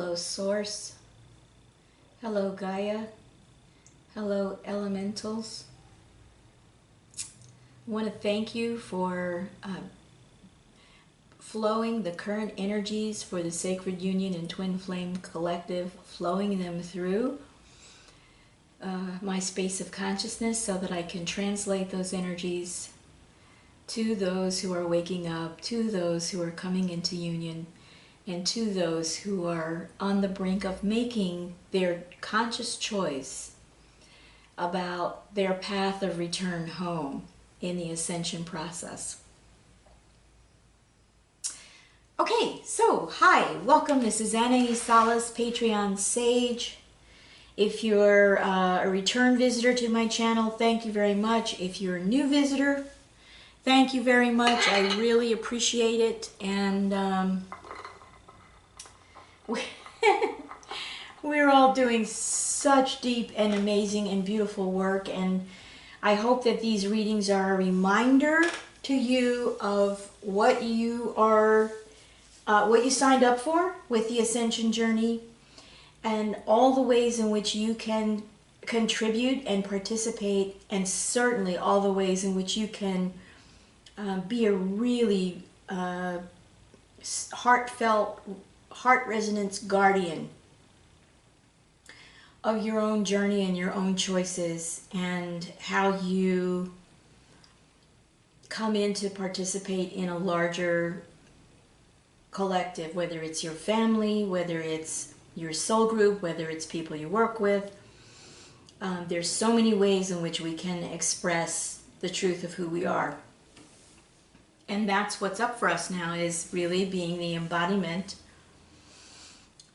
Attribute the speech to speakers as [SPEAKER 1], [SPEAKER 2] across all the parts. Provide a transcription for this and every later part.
[SPEAKER 1] Hello Source, hello Gaia, hello Elementals. I want to thank you for flowing the current energies for the Sacred Union and Twin Flame Collective, flowing them through my space of consciousness so that I can translate those energies to those who are waking up, to those who are coming into union, and to those who are on the brink of making their conscious choice about their path of return home in the ascension process. Okay, so hi, welcome. This is Anaiis Salles, Patreon Sage. If you're a return visitor to my channel, thank you very much. If you're a new visitor, thank you very much. I really appreciate it. And we're all doing such deep and amazing and beautiful work, and I hope that these readings are a reminder to you of what you are, what you signed up for with the Ascension journey, and all the ways in which you can contribute and participate, and certainly all the ways in which you can be a really heartfelt, heart resonance guardian of your own journey and your own choices, and how you come in to participate in a larger collective, whether it's your family, whether it's your soul group, whether it's people you work with. There's so many ways in which we can express the truth of who we are. And that's what's up for us now, is really being the embodiment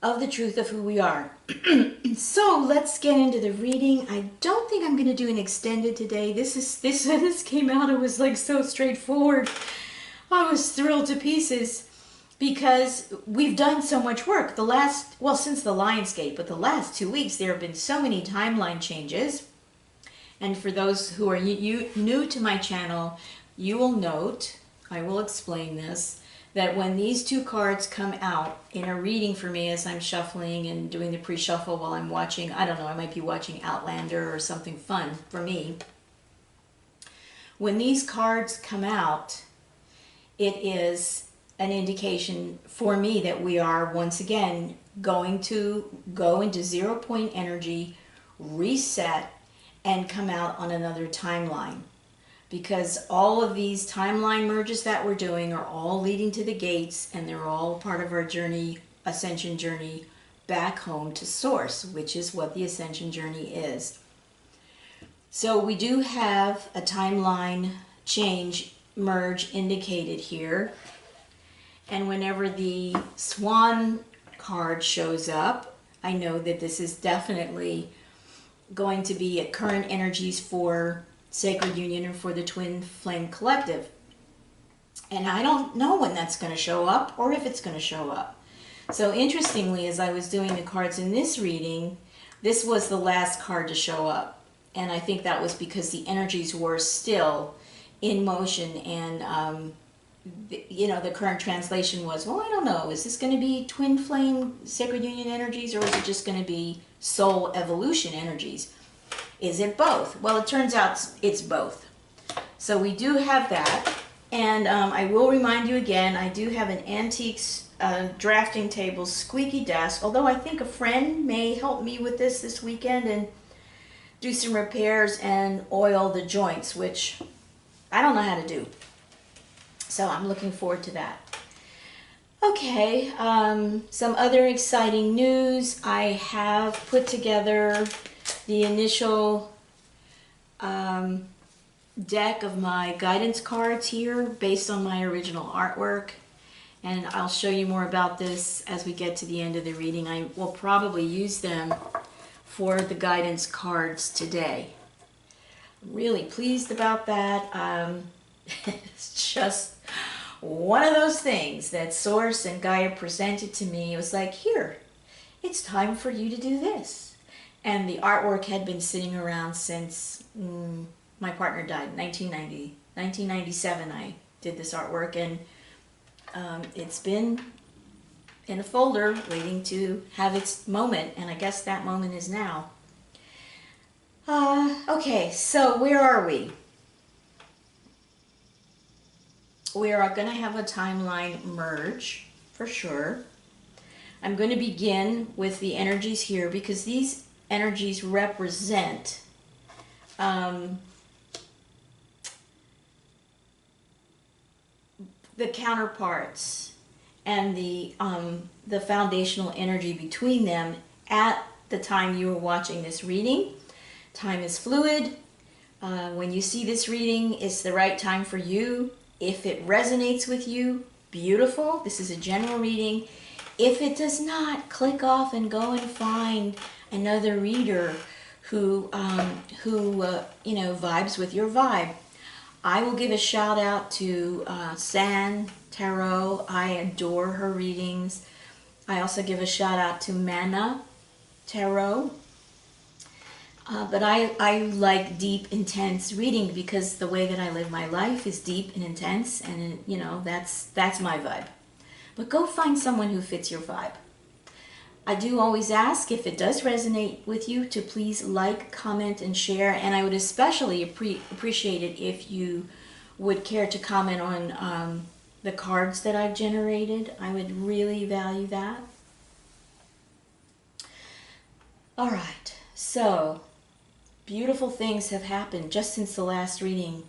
[SPEAKER 1] of the truth of who we are. So let's get into the reading. I don't think I'm going to do an extended today. This came out, it was like so straightforward. I was thrilled to pieces because we've done so much work. Since the Lionsgate, but the last 2 weeks there have been so many timeline changes. And for those who are new to my channel, you will note, I will explain this, that when these two cards come out in a reading for me as I'm shuffling and doing the pre-shuffle while I'm watching, I don't know, I might be watching Outlander or something fun for me. When these cards come out, it is an indication for me that we are once again going to go into 0 point energy, reset, and come out on another timeline. Because all of these timeline merges that we're doing are all leading to the gates, and they're all part of our journey, ascension journey, back home to source, which is what the ascension journey is. So we do have a timeline change merge indicated here. And whenever the Swan card shows up, I know that this is definitely going to be at current energies for Sacred Union and for the Twin Flame Collective. And I don't know when that's going to show up or if it's going to show up. So interestingly, as I was doing the cards in this reading, this was the last card to show up. And I think that was because the energies were still in motion, and the current translation was, well, I don't know, is this going to be Twin Flame Sacred Union energies, or is it just going to be soul evolution energies? Is it both? Well, it turns out it's both. So we do have that. And I will remind you again, I do have an antiques drafting table squeaky desk, although I think a friend may help me with this weekend and do some repairs and oil the joints, which I don't know how to do. So I'm looking forward to that. Okay, some other exciting news. I have put together the initial deck of my guidance cards here based on my original artwork, and I'll show you more about this as we get to the end of the reading. I will probably use them for the guidance cards today. I'm really pleased about that. It's just one of those things that Source and Gaia presented to me. It was like, here, it's time for you to do this. And the artwork had been sitting around since my partner died, 1997 I did this artwork, and it's been in a folder waiting to have its moment, and I guess that moment is now. Okay, so where are we? We are going to have a timeline merge for sure. I'm going to begin with the energies here because these energies represent the counterparts and the foundational energy between them at the time you are watching this reading. Time is fluid. When you see this reading, it's the right time for you. If it resonates with you, beautiful. This is a general reading. If it does not, click off and go and find another reader who vibes with your vibe. I will give a shout out to Sand Tarot. I adore her readings. I also give a shout out to Mana Tarot. But I like deep, intense reading because the way that I live my life is deep and intense, and that's my vibe. But go find someone who fits your vibe. I do always ask, if it does resonate with you, to please like, comment, and share. And I would especially appreciate it if you would care to comment on the cards that I've generated. I would really value that. All right, so beautiful things have happened just since the last reading.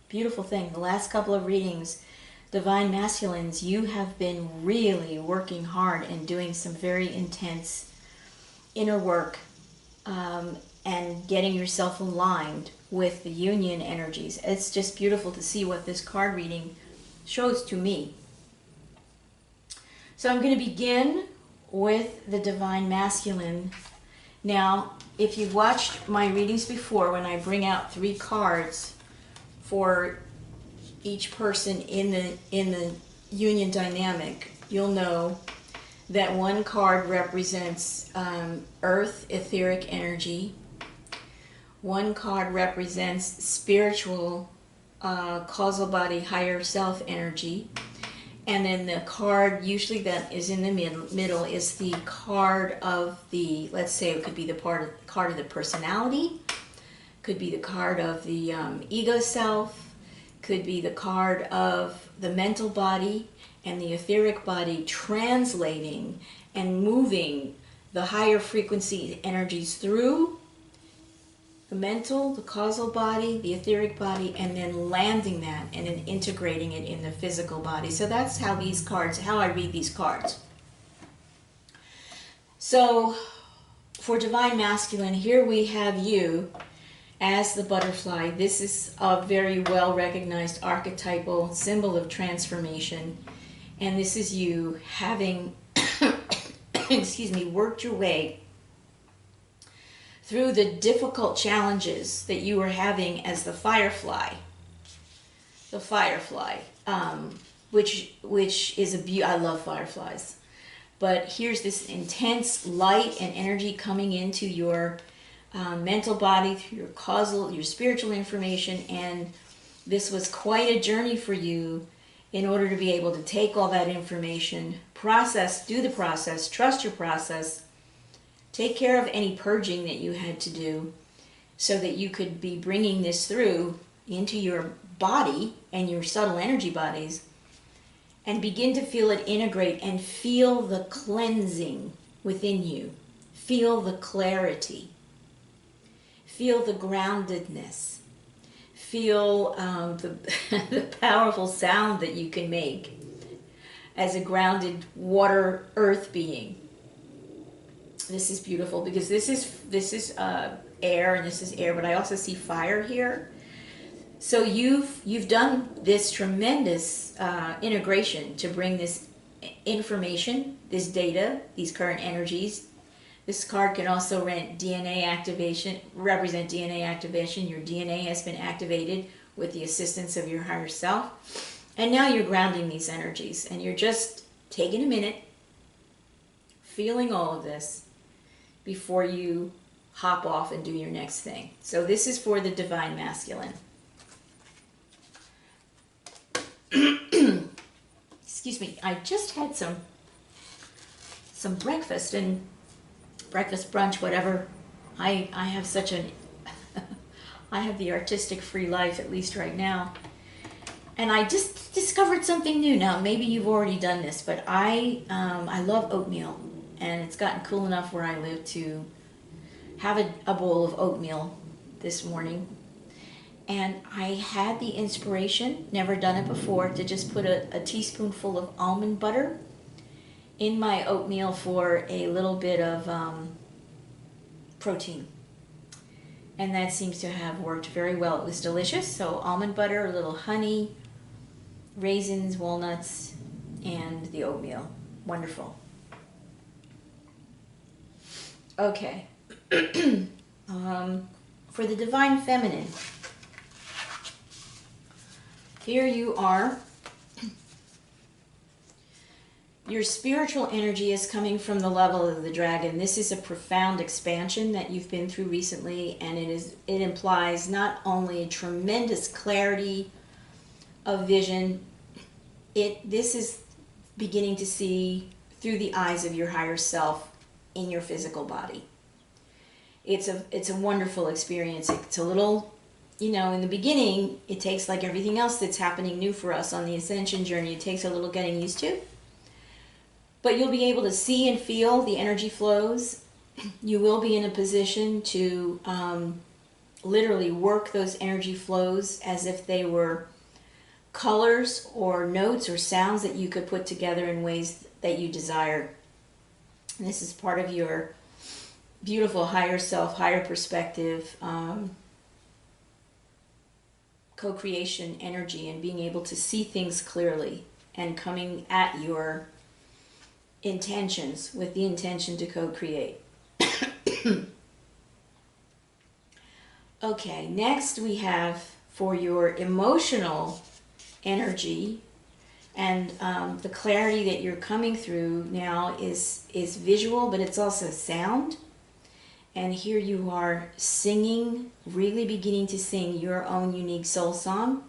[SPEAKER 1] Beautiful thing. The last couple of readings, Divine Masculines, you have been really working hard and doing some very intense inner work and getting yourself aligned with the union energies. It's just beautiful to see what this card reading shows to me. So I'm going to begin with the Divine Masculine. Now, if you've watched my readings before, when I bring out 3 cards for each person in the union dynamic, you'll know that one card represents earth, etheric energy. One card represents spiritual, causal body, higher self energy. And then the card usually that is in the middle is the card of the, let's say it could be the card of the personality, could be the card of the ego self, could be the card of the mental body and the etheric body, translating and moving the higher frequency energies through the mental, the causal body, the etheric body, and then landing that and then integrating it in the physical body. So that's how I read these cards. So for Divine Masculine, here we have you as the butterfly. This is a very well recognized archetypal symbol of transformation. And this is you having, worked your way through the difficult challenges that you were having as the firefly. The firefly, which is I love fireflies. But here's this intense light and energy coming into your mental body, through your causal, your spiritual information, and this was quite a journey for you in order to be able to take all that information, do the process, trust your process, take care of any purging that you had to do so that you could be bringing this through into your body and your subtle energy bodies and begin to feel it integrate and feel the cleansing within you. Feel the clarity. Feel the groundedness. Feel the powerful sound that you can make as a grounded water earth being. This is beautiful because this is air and this is air, but I also see fire here. So you've done this tremendous integration to bring this information, this data, these current energies. This card can also represent DNA activation. Your DNA has been activated with the assistance of your higher self. And now you're grounding these energies and you're just taking a minute, feeling all of this before you hop off and do your next thing. So this is for the Divine Masculine. Excuse me, I just had some some breakfast, and breakfast, brunch, whatever. I have such an I have the artistic free life, at least right now. And I just discovered something new. Now, maybe you've already done this, but I love oatmeal, and it's gotten cool enough where I live to have a bowl of oatmeal this morning. And I had the inspiration, never done it before, to just put a teaspoonful of almond butter in my oatmeal for a little bit of protein. And that seems to have worked very well. It was delicious. So almond butter, a little honey, raisins, walnuts, and the oatmeal. Wonderful. Okay. For the Divine Feminine, here you are. Your spiritual energy is coming from the level of the dragon. This is a profound expansion that you've been through recently, and it implies not only a tremendous clarity of vision, this is beginning to see through the eyes of your higher self in your physical body. It's a wonderful experience. It's a little, in the beginning, it takes, like everything else that's happening new for us on the ascension journey, it takes a little getting used to. But you'll be able to see and feel the energy flows. You will be in a position to literally work those energy flows as if they were colors or notes or sounds that you could put together in ways that you desire. And this is part of your beautiful higher self, higher perspective, co-creation energy, and being able to see things clearly and coming at your intentions with the intention to co-create. Okay, next we have for your emotional energy, and the clarity that you're coming through now is visual, but it's also sound. And here you are singing, really beginning to sing your own unique soul song.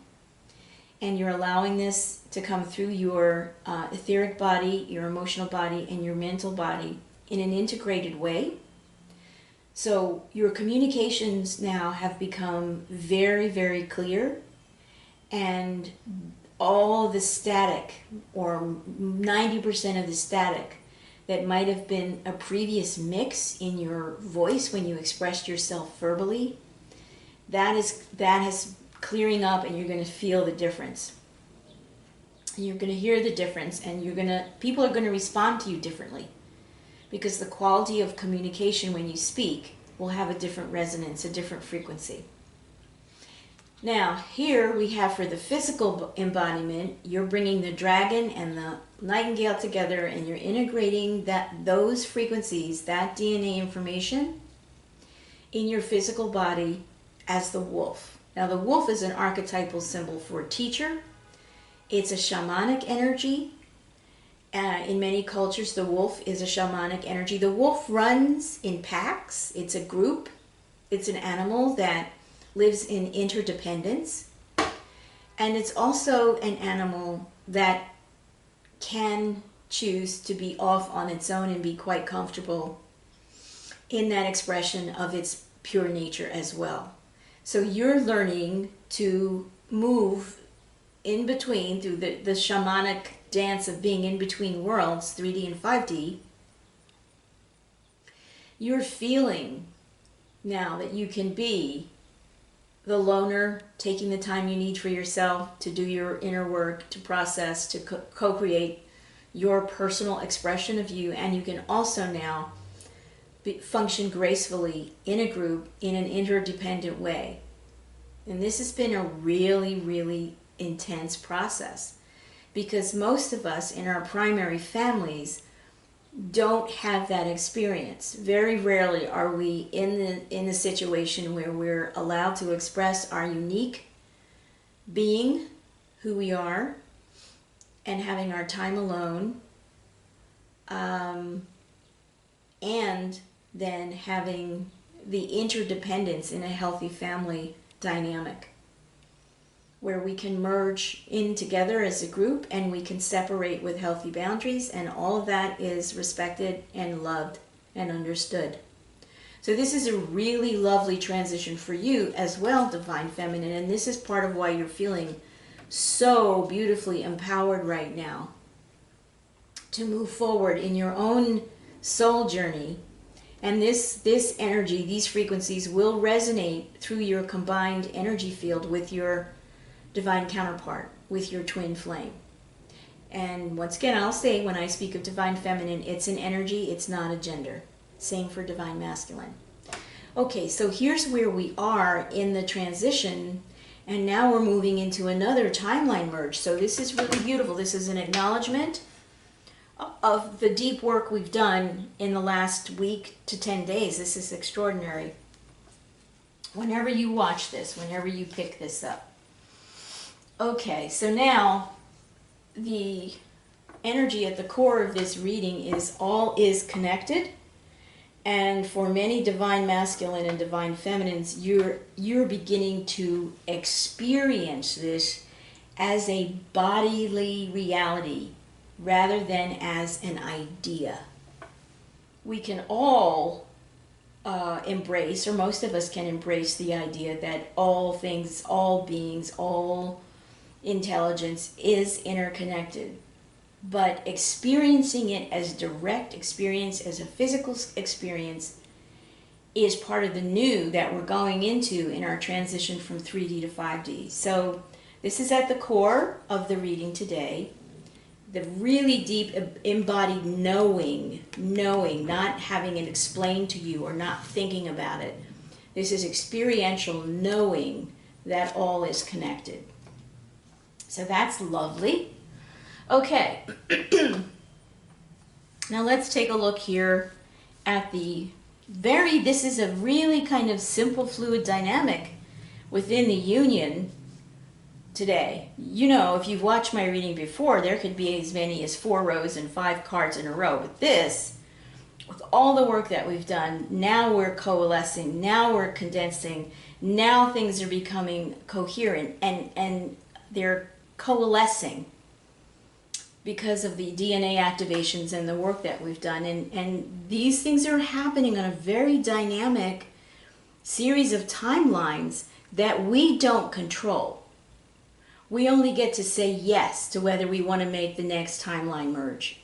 [SPEAKER 1] And you're allowing this to come through your etheric body, your emotional body, and your mental body in an integrated way. So your communications now have become very, very clear. And all the static, or 90% of the static, that might have been a previous mix in your voice when you expressed yourself verbally, that is clearing up, and you're going to feel the difference. You're going to hear the difference, and people are going to respond to you differently, because the quality of communication when you speak will have a different resonance, a different frequency. Now, here we have for the physical embodiment, you're bringing the dragon and the nightingale together, and you're integrating those frequencies, that DNA information, in your physical body as the wolf. Now, the wolf is an archetypal symbol for a teacher. It's a shamanic energy. In many cultures, the wolf is a shamanic energy. The wolf runs in packs. It's a group. It's an animal that lives in interdependence. And it's also an animal that can choose to be off on its own and be quite comfortable in that expression of its pure nature as well. So you're learning to move in between through the shamanic dance of being in between worlds, 3D and 5D. You're feeling now that you can be the loner, taking the time you need for yourself to do your inner work, to process, to co-create your personal expression of you. And you can also now function gracefully in a group in an interdependent way. And this has been a really, really intense process, because most of us in our primary families don't have that experience. Very rarely are we in the situation where we're allowed to express our unique being, who we are, and having our time alone, and then having the interdependence in a healthy family dynamic. where we can merge in together as a group and we can separate with healthy boundaries, and all of that is respected and loved and understood. So this is a really lovely transition for you as well, Divine Feminine, and this is part of why you're feeling so beautifully empowered right now to move forward in your own soul journey. And this energy, these frequencies will resonate through your combined energy field with your divine counterpart, with your twin flame. And once again, I'll say, when I speak of Divine Feminine, it's an energy, it's not a gender. Same for Divine Masculine. Okay, so here's where we are in the transition, and now we're moving into another timeline merge. So this is really beautiful. This is an acknowledgement of the deep work we've done in the last week to 10 days. This is extraordinary. Whenever you watch this, whenever you pick this up. Okay, so now the energy at the core of this reading is all is connected. And for many Divine Masculine and Divine Feminines, you're beginning to experience this as a bodily reality rather than as an idea. We can all embrace, or most of us can embrace, the idea that all things, all beings, all intelligence is interconnected. But experiencing it as direct experience, as a physical experience, is part of the new that we're going into in our transition from 3D to 5D. So this is at the core of the reading today. The really deep embodied knowing, not having it explained to you or not thinking about it. This is experiential knowing that all is connected. So that's lovely. Okay, now let's take a look here at this is a really kind of simple fluid dynamic within the union today. You know, if you've watched my reading before, there could be as many as 4 rows and 5 cards in a row. But this, with all the work that we've done, now we're coalescing, now we're condensing, now things are becoming coherent, and they're coalescing because of the DNA activations and the work that we've done. And these things are happening on a very dynamic series of timelines that we don't control. We only get to say yes to whether we want to make the next timeline merge.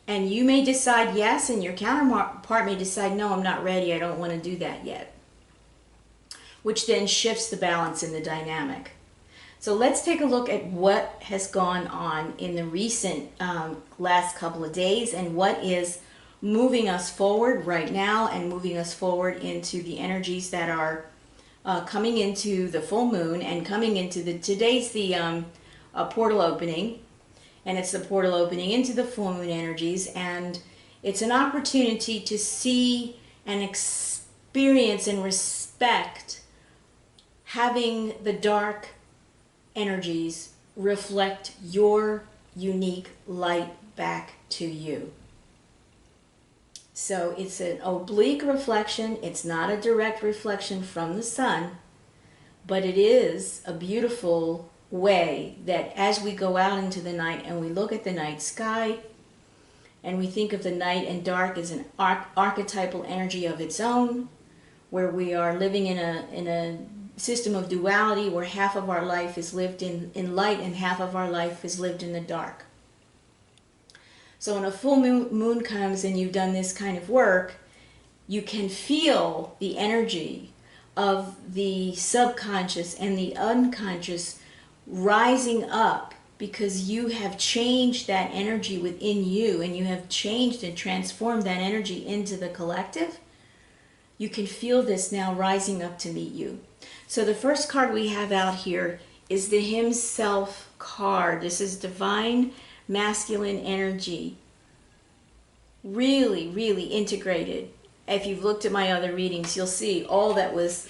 [SPEAKER 1] And you may decide yes, and your counterpart may decide, no, I'm not ready, I don't want to do that yet. Which then shifts the balance in the dynamic. So let's take a look at what has gone on in the recent last couple of days and what is moving us forward right now and moving us forward into the energies that are coming into the full moon and coming into today's the portal opening, and it's the portal opening into the full moon energies, and it's an opportunity to see and experience and respect having the dark energies reflect your unique light back to you. So it's an oblique reflection. It's not a direct reflection from the sun, but it is a beautiful way that as we go out into the night and we look at the night sky and we think of the night and dark as an archetypal energy of its own, where we are living in a system of duality where half of our life is lived in light and half of our life is lived in the dark. So when a full moon comes and you've done this kind of work, you can feel the energy of the subconscious and the unconscious rising up because you have changed that energy within you and you have changed and transformed that energy into the collective. You can feel this now rising up to meet you. So the first card we have out here is the Himself card. This is Divine Masculine energy. Really, really integrated. If you've looked at my other readings, you'll see all that was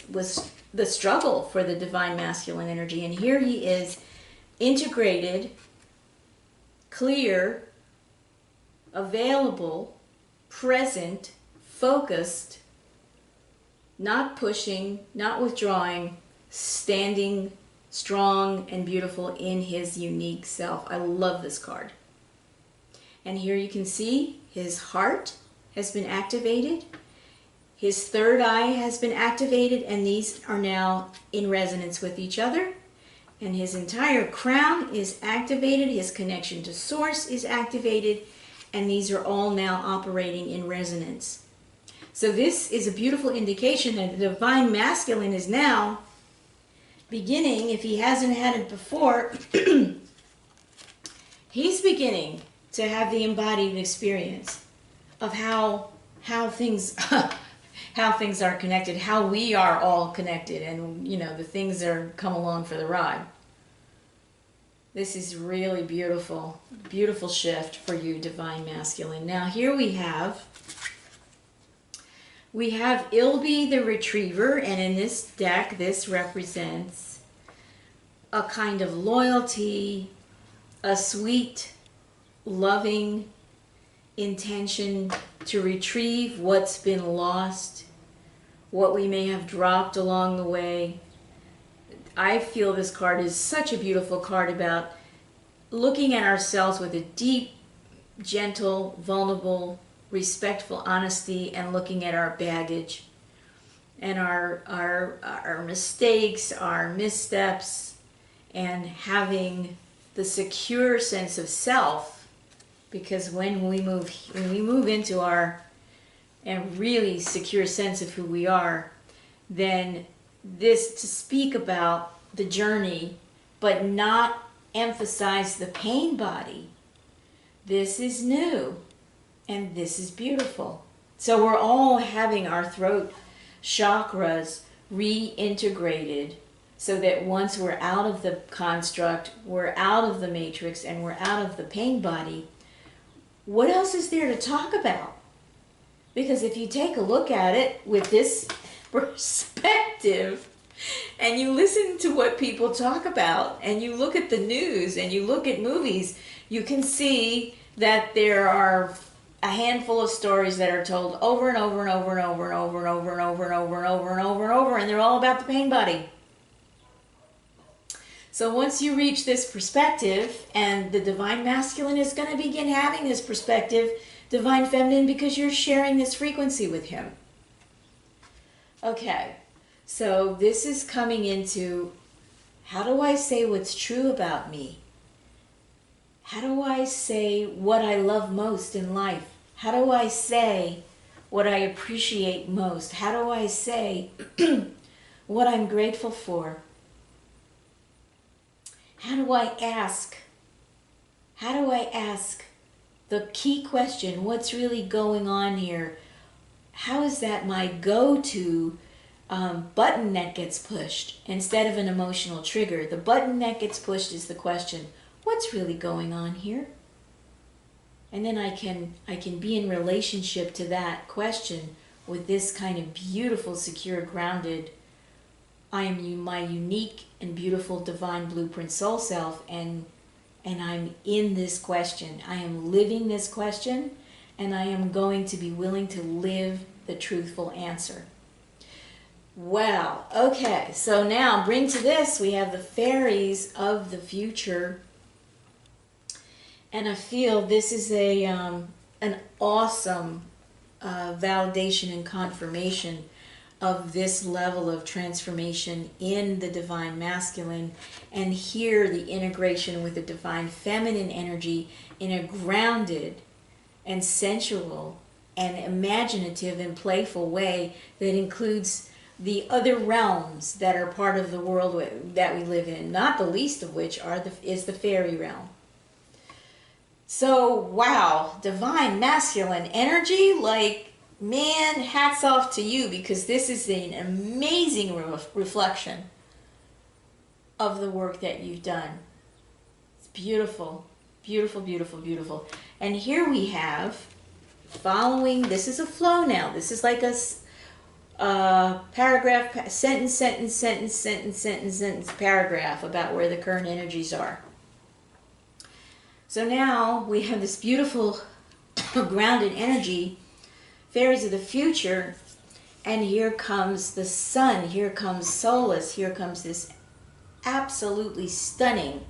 [SPEAKER 1] the struggle for the Divine Masculine energy. And here he is, integrated, clear, available, present, focused, not pushing, not withdrawing, standing strong and beautiful in his unique self. I love this card. And here you can see his heart has been activated. His third eye has been activated, and these are now in resonance with each other. And his entire crown is activated. His connection to source is activated. And these are all now operating in resonance. So this is a beautiful indication that the divine masculine is now beginning, if he hasn't had it before, he's beginning to have the embodied experience of how things how things are connected, how we are all connected, and you know, the things that are come along for the ride. This is really beautiful, beautiful shift for you, divine masculine. Now here we have Ilby the retriever, and in this deck this represents a kind of loyalty, a sweet, loving intention to retrieve what's been lost, what we may have dropped along the way. I feel this card is such a beautiful card about looking at ourselves with a deep, gentle, vulnerable, respectful honesty, and looking at our baggage and our mistakes, our missteps, and having the secure sense of self. Because when we move into our really secure sense of who we are, then this, to speak about the journey but not emphasize the pain body, this is new and this is beautiful. So we're all having our throat chakras reintegrated, so that once we're out of the construct, we're out of the matrix, and we're out of the pain body, what else is there to talk about? Because if you take a look at it with this perspective, and you listen to what people talk about, and you look at the news, and you look at movies, you can see that there are a handful of stories that are told over and over and over and over and over and over and over and over and over and over and over, and they're all about the pain body. So once you reach this perspective, and the divine masculine is going to begin having this perspective, divine feminine, because you're sharing this frequency with him. Okay, so this is coming into, how do I say what's true about me? How do I say what I love most in life? How do I say what I appreciate most? How do I say what I'm grateful for? How do I ask? How do I ask the key question, what's really going on here? How is that my go-to button that gets pushed instead of an emotional trigger? The button that gets pushed is the question, what's really going on here? And then I can be in relationship to that question with this kind of beautiful, secure, grounded, I am my unique and beautiful divine blueprint soul self, and I'm in this question. I am living this question, and I am going to be willing to live the truthful answer. Well, okay, so now bring to this, we have the fairies of the future. And I feel this is an awesome validation and confirmation of this level of transformation in the divine masculine, and here the integration with the divine feminine energy in a grounded and sensual and imaginative and playful way that includes the other realms that are part of the world that we live in, not the least of which is the fairy realm. So, wow, divine masculine energy, like, man, hats off to you, because this is an amazing reflection of the work that you've done. It's beautiful, beautiful, beautiful, beautiful. And here we have, following, this is a flow now. This is like a paragraph, sentence, paragraph about where the current energies are. So now we have this beautiful grounded energy, fairies of the future, and here comes the sun, here comes Solace, here comes this absolutely stunning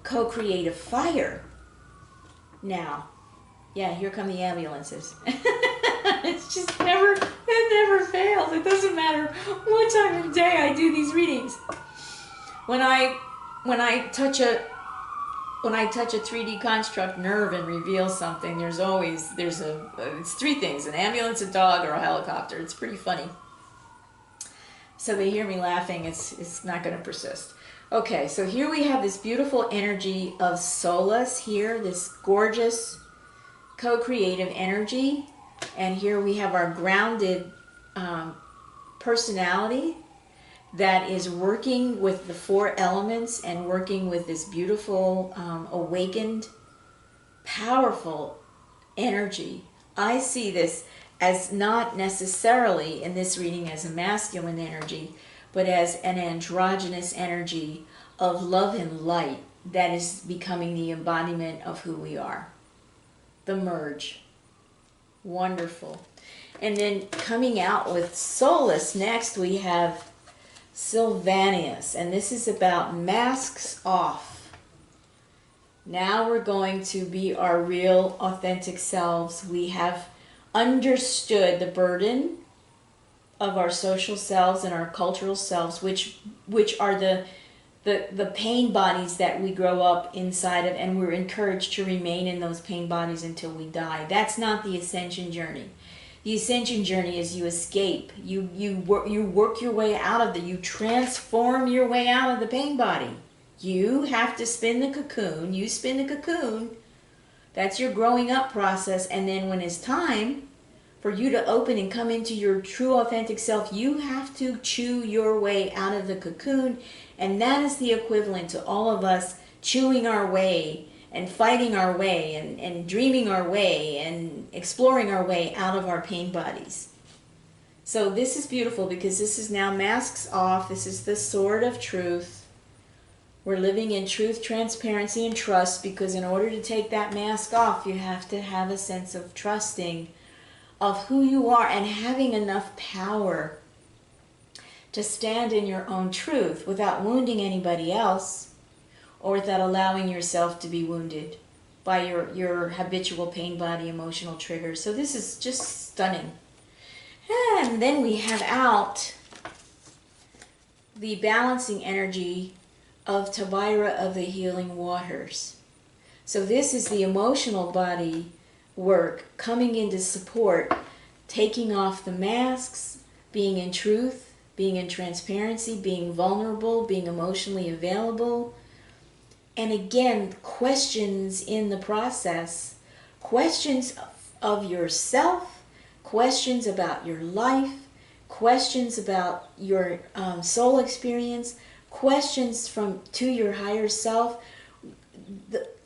[SPEAKER 1] co-creative fire now. Yeah, here come the ambulances. It's just it never fails. It doesn't matter what time of day I do these readings. When I touch a 3D construct nerve and reveal something, it's three things: an ambulance, a dog, or a helicopter. It's pretty funny. So they hear me laughing. It's not going to persist. Okay, so here we have this beautiful energy of Solace here, this gorgeous co-creative energy. And here we have our grounded personality that is working with the four elements and working with this beautiful, awakened, powerful energy. I see this as not necessarily in this reading as a masculine energy, but as an androgynous energy of love and light that is becoming the embodiment of who we are. The merge. Wonderful. And then coming out with Solace, next we have Sylvania, and this is about masks off. Now we're going to be our real, authentic selves. We have understood the burden of our social selves and our cultural selves, which are the pain bodies that we grow up inside of, and we're encouraged to remain in those pain bodies until we die. That's not the ascension journey. The ascension journey is you escape. You work your way out of you transform your way out of the pain body. You have to spin the cocoon. You spin the cocoon. That's your growing up process. And then when it's time for you to open and come into your true authentic self, you have to chew your way out of the cocoon. And that is the equivalent to all of us chewing our way and fighting our way and dreaming our way and exploring our way out of our pain bodies. So this is beautiful because this is now masks off. This is the sword of truth. We're living in truth, transparency, and trust, because in order to take that mask off, you have to have a sense of trusting of who you are and having enough power to stand in your own truth without wounding anybody else or without allowing yourself to be wounded by your habitual pain body emotional triggers. So this is just stunning. And then we have out the balancing energy of Tabira of the healing waters. So this is the emotional body work coming into support, taking off the masks, being in truth, being in transparency, being vulnerable, being emotionally available. And again, questions in the process, questions of yourself, questions about your life, questions about your soul experience, questions to your higher self.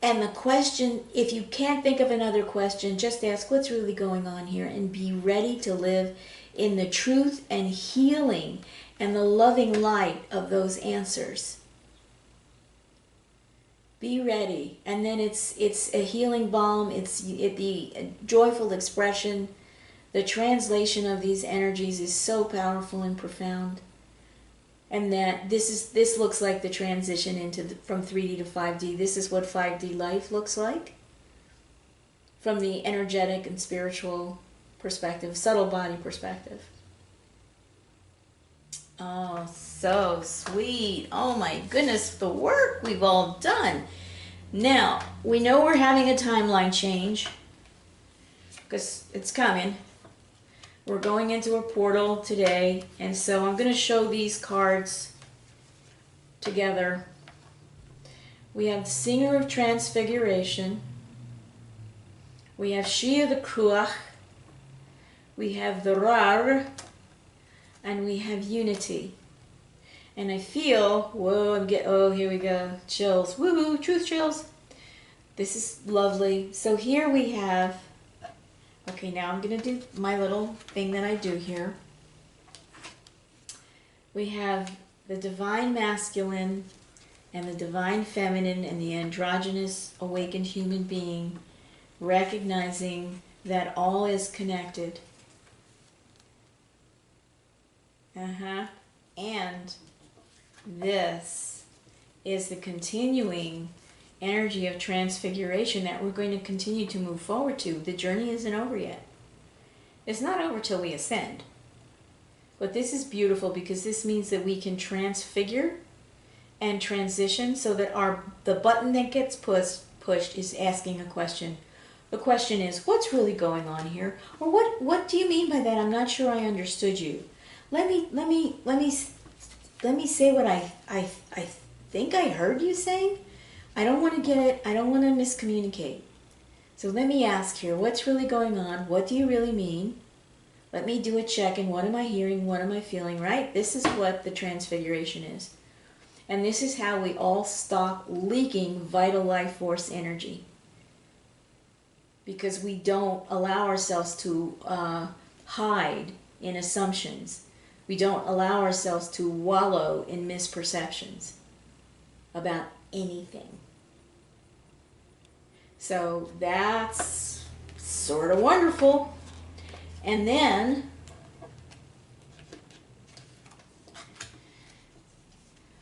[SPEAKER 1] And the question, if you can't think of another question, just ask what's really going on here and be ready to live in the truth and healing and the loving light of those answers. Be ready. And then it's a healing balm. It's the joyful expression. The translation of these energies is so powerful and profound. And that this looks like the transition from 3D to 5D. This is what 5D life looks like from the energetic and spiritual perspective, subtle body perspective. Oh, so sweet. Oh my goodness, the work we've all done. Now, we know we're having a timeline change because it's coming. We're going into a portal today, and so I'm going to show these cards together. We have the Singer of Transfiguration. We have Shia the Kruach. We have the Rar. And we have Unity. And I feel, whoa, here we go, chills. Woohoo, truth chills. This is lovely. So here we have, okay, now I'm going to do my little thing that I do here. We have the divine masculine and the divine feminine and the androgynous awakened human being, recognizing that all is connected. And this is the continuing energy of transfiguration that we're going to continue to move forward to. The journey isn't over yet. It's not over till we ascend. But this is beautiful because this means that we can transfigure and transition so that the button that gets pushed is asking a question. The question is, what's really going on here? Or what do you mean by that? I'm not sure I understood you. Let me say what I think I heard you saying. I don't want to miscommunicate. So let me ask here, what's really going on? What do you really mean? Let me do a check, and what am I hearing? What am I feeling, right? This is what the transfiguration is. And this is how we all stop leaking vital life force energy. Because we don't allow ourselves to hide in assumptions. We don't allow ourselves to wallow in misperceptions about anything. So that's sort of wonderful. And then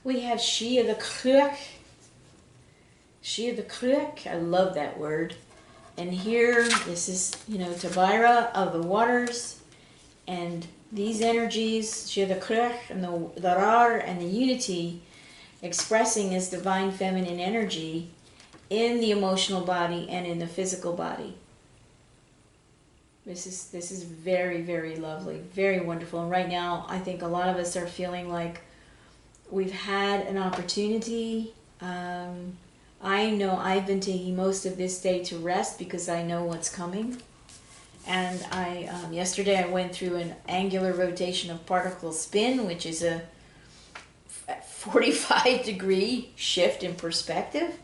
[SPEAKER 1] we have Shia the Kruk. Shia the Kruk, I love that word. And here, this is, Tabira of the waters. And these energies, Shia the Kruk and the Rar and the unity, expressing as divine feminine energy in the emotional body and in the physical body. This is very, very lovely, very wonderful. And right now, I think a lot of us are feeling like we've had an opportunity. I know I've been taking most of this day to rest because I know what's coming. And yesterday I went through an angular rotation of particle spin, which is a 45-degree shift in perspective.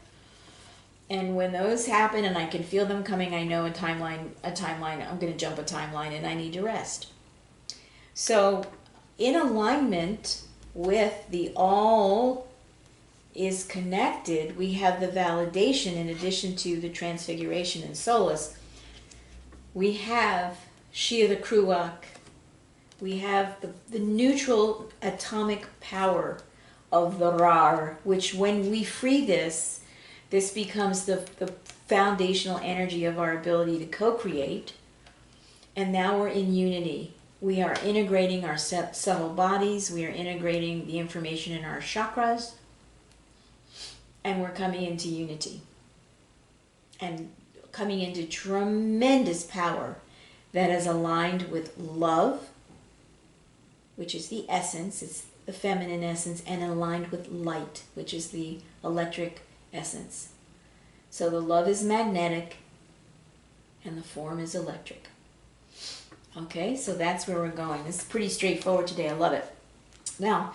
[SPEAKER 1] And when those happen and I can feel them coming, I know a timeline, I'm going to jump a timeline and I need to rest. So in alignment with the all is connected, we have the validation in addition to the transfiguration and Solace. We have Shia the Kruak. We have the neutral atomic power of the Rar, which when we free this becomes the foundational energy of our ability to co-create. And now we're in unity. We are integrating our subtle bodies. We are integrating the information in our chakras. And we're coming into unity. And coming into tremendous power that is aligned with love, which is the essence. It's the feminine essence, and aligned with light, which is the electric essence. So the love is magnetic and the form is electric. Okay, so that's where we're going. This is pretty straightforward today. I love it. Now,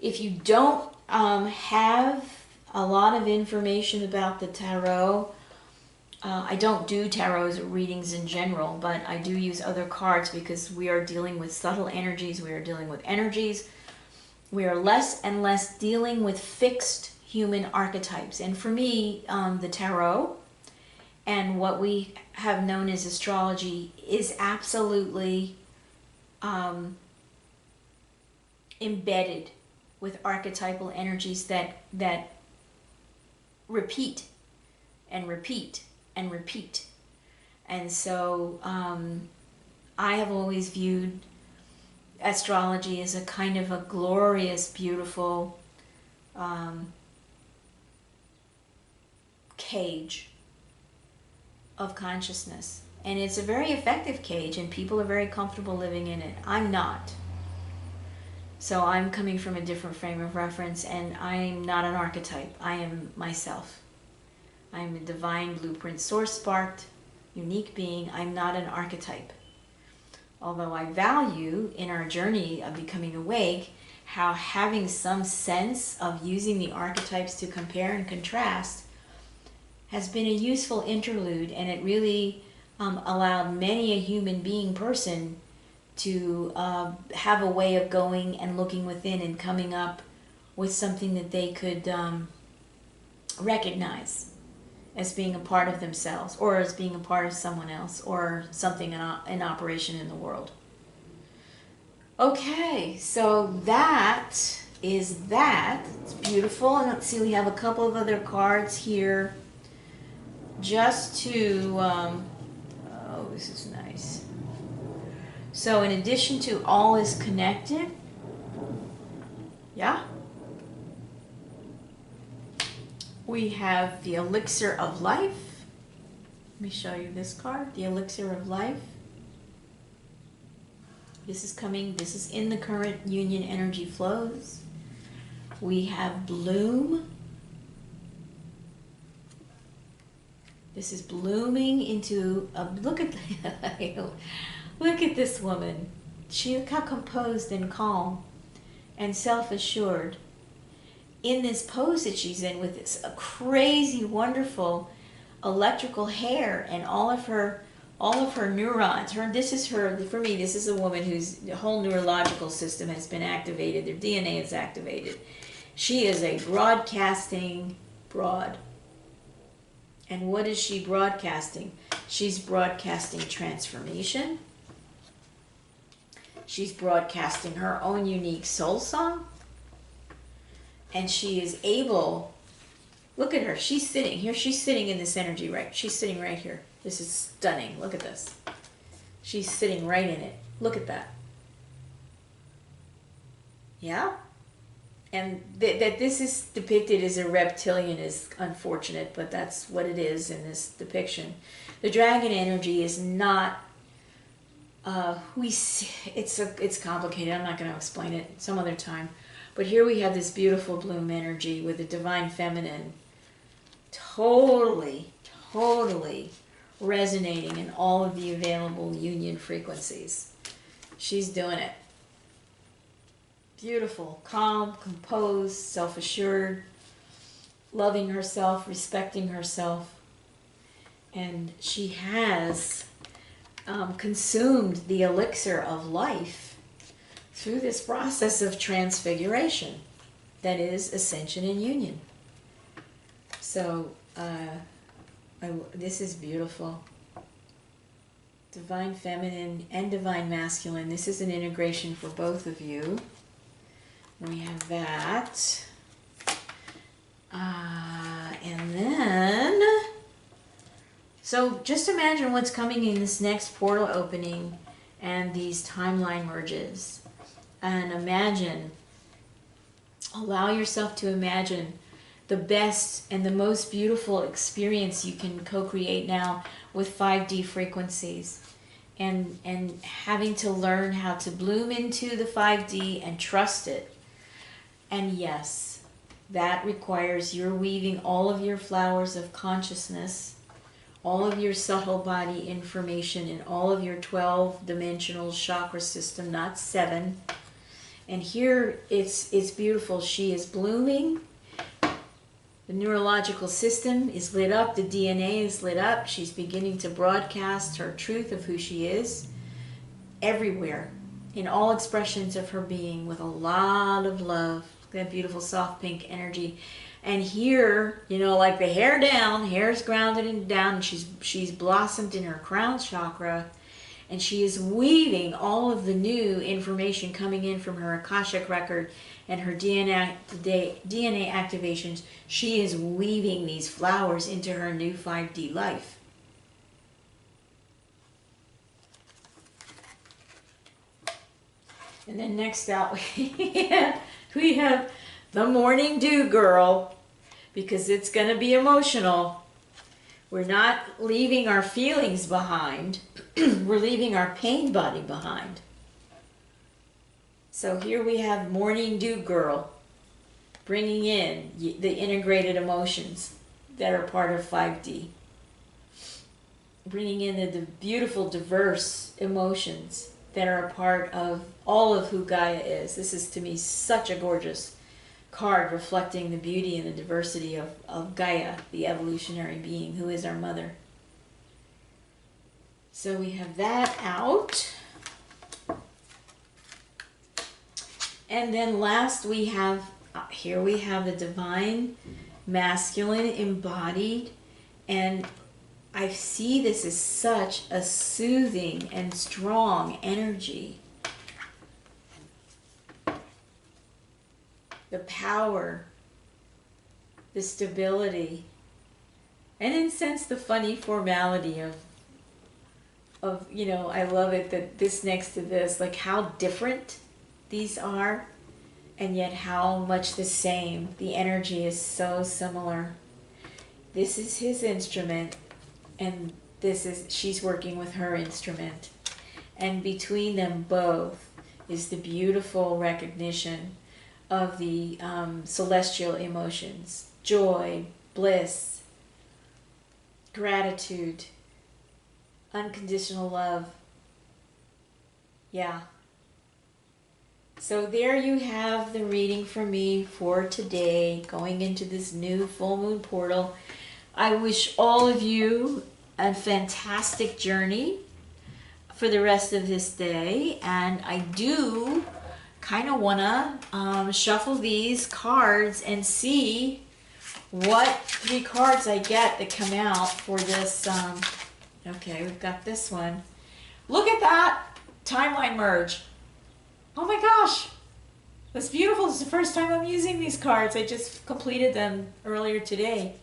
[SPEAKER 1] if you don't have a lot of information about the tarot, I don't do tarot readings in general, but I do use other cards because we are dealing with subtle energies. We are dealing with energies. We are less and less dealing with fixed human archetypes. And for me, the tarot and what we have known as astrology is absolutely embedded with archetypal energies that repeat and repeat and repeat. And so I have always viewed astrology as a kind of a glorious, beautiful cage of consciousness. And it's a very effective cage, and people are very comfortable living in it. I'm not. So I'm coming from a different frame of reference, and I'm not an archetype. I am myself. I'm a divine blueprint, source-sparked, unique being. I'm not an archetype. Although I value in our journey of becoming awake how having some sense of using the archetypes to compare and contrast has been a useful interlude, and it really allowed many a human being person to have a way of going and looking within and coming up with something that they could recognize as being a part of themselves, or as being a part of someone else, or something in operation in the world. Okay, so that is that. It's beautiful. And let's see, we have a couple of other cards here just to, oh, this is nice. So in addition to all is connected, yeah, we have the elixir of life. Let me show you this card, the elixir of life. This is coming, this is in the current union energy flows. We have bloom. This is blooming into a, look at look at this woman. She, look how composed and calm and self-assured in this pose that she's in, with this crazy, wonderful electrical hair and all of her neurons. This is her, for me, this is a woman whose whole neurological system has been activated. Their DNA is activated. She is a broadcasting broad. And what is she broadcasting? She's broadcasting transformation. She's broadcasting her own unique soul song. And she is able, look at her, she's sitting here, she's sitting in this energy, right? She's sitting right here. This is stunning. Look at this. She's sitting right in it. Look at that. Yeah? And that this is depicted as a reptilian is unfortunate, but that's what it is in this depiction. The dragon energy is not, it's complicated. I'm not going to explain it some other time. But here we have this beautiful bloom energy with the divine feminine totally resonating in all of the available union frequencies. She's doing it. Beautiful, calm, composed, self-assured, loving herself, respecting herself. And she has consumed the elixir of life through this process of transfiguration that is ascension and union. So this is beautiful. Divine feminine and divine masculine. This is an integration for both of you. We have that. And then, so just imagine what's coming in this next portal opening and these timeline merges. And imagine, allow yourself to imagine the best and the most beautiful experience you can co-create now with 5D frequencies. And having to learn how to bloom into the 5D and trust it. And yes, that requires your weaving all of your flowers of consciousness, all of your subtle body information, and all of your 12-dimensional chakra system, not 7. And here it's beautiful. She is blooming. The neurological system is lit up. The DNA is lit up. She's beginning to broadcast her truth of who she is everywhere, in all expressions of her being, with a lot of love. That beautiful soft pink energy. And here, you know, like the hair down, hair's grounded and down, and she's blossomed in her crown chakra, and she is weaving all of the new information coming in from her Akashic record and her DNA activations. She is weaving these flowers into her new 5D life. And then next out we have the Morning Dew Girl, because it's going to be emotional. We're not leaving our feelings behind. We're leaving our pain body behind. So here we have Morning Dew Girl, bringing in the integrated emotions that are part of 5D. Bringing in the beautiful, diverse emotions that are a part of all of who Gaia is. This is, to me, such a gorgeous card reflecting the beauty and the diversity of Gaia, the evolutionary being who is our mother. So we have that out. And then last we have, here we have the divine masculine embodied, and I see this as such a soothing and strong energy. the power, the stability, and in a sense the funny formality of, you know, I love it that this next to this, like how different these are, and yet how much the same. The energy is so similar. This is his instrument, and this is, she's working with her instrument. And between them both is the beautiful recognition of the celestial emotions: joy, bliss, gratitude, unconditional love. Yeah. So there you have the reading for me for today, going into this new full moon portal. I wish all of you a fantastic journey for the rest of this day, and I do kind of want to shuffle these cards and see what 3 cards I get that come out for this. Okay, we've got this one. Look at that timeline merge. Oh my gosh, that's beautiful. This is the first time I'm using these cards. I just completed them earlier today.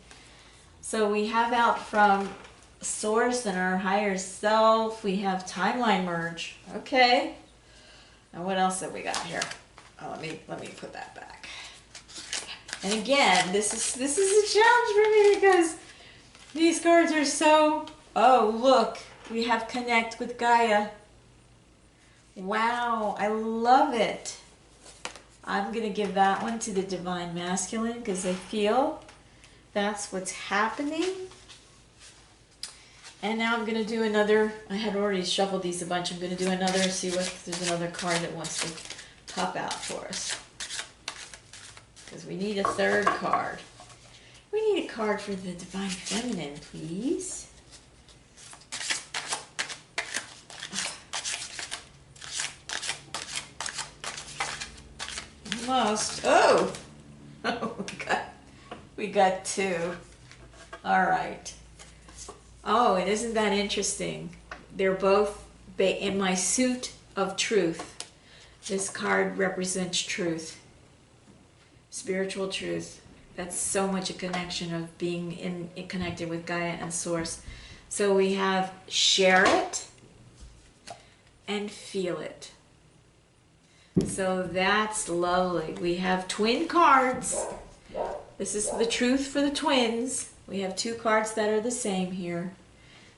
[SPEAKER 1] So we have out from Source and our higher self, we have timeline merge. Okay. Now what else have we got here? Oh, let me put that back. And again, this is a challenge for me because these cards are so. Oh, look, we have connect with Gaia. Wow, I love it. I'm going to give that one to the Divine Masculine because I feel that's what's happening. And now I'm going to do another. I had already shuffled these a bunch. I'm going to do another, see if there's another card that wants to pop out for us. Because we need a third card. We need a card for the Divine Feminine, please. Almost. Oh! Oh, we got 2. All right. Oh, and isn't that interesting? They're both in my suit of truth. This card represents truth. Spiritual truth. That's so much a connection of being connected with Gaia and Source. So we have share it and feel it. So that's lovely. We have twin cards. This is the truth for the twins. We have 2 cards that are the same here.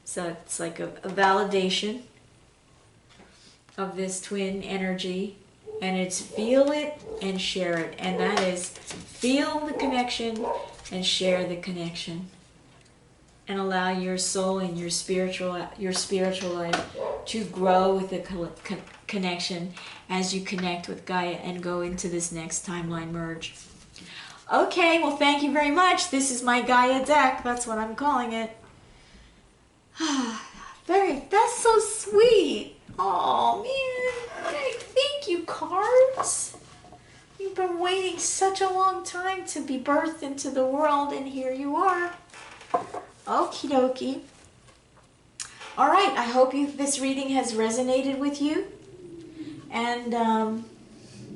[SPEAKER 1] So it's like a validation of this twin energy. And it's feel it and share it. And that is feel the connection and share the connection. And allow your soul and your spiritual life to grow with the connection as you connect with Gaia and go into this next timeline merge. Okay, well, thank you very much. This is my Gaia deck. That's what I'm calling it. That's so sweet. Oh, man. Thank you, cards. You've been waiting such a long time to be birthed into the world, and here you are. Okie dokie. All right, I hope this reading has resonated with you. And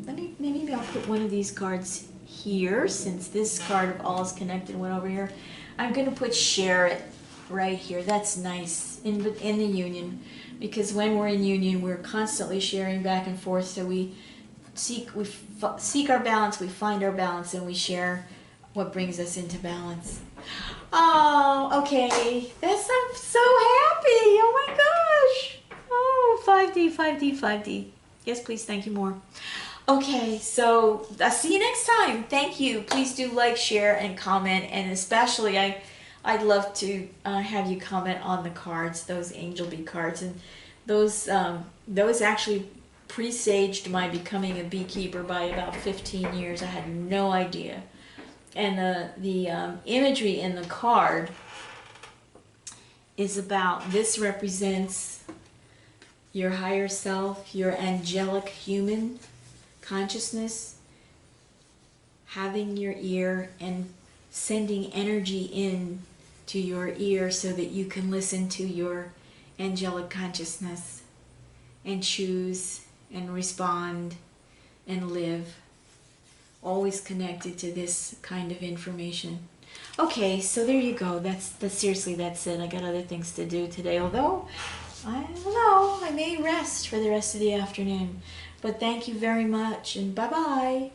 [SPEAKER 1] maybe I'll put one of these cards here, since this card of all is connected went over here. I'm going to put share it right here. That's nice in the union, because when we're in union, we're constantly sharing back and forth. So we seek our balance, we find our balance, and we share what brings us into balance. Oh, okay. I'm so happy. Oh my gosh. Oh, 5D. Yes, please. Thank you more. Okay, so I'll see you next time. Thank you. Please do like, share, and comment. And especially, I'd love to have you comment on the cards, those Angel Bee cards. And those actually presaged my becoming a beekeeper by about 15 years. I had no idea. And the imagery in the card is about, this represents your higher self, your angelic human consciousness, having your ear and sending energy in to your ear so that you can listen to your angelic consciousness and choose and respond and live. always connected to this kind of information. Okay, so there you go. That's seriously, that's it. I got other things to do today, although I don't know, I may rest for the rest of the afternoon. But thank you very much, and bye-bye.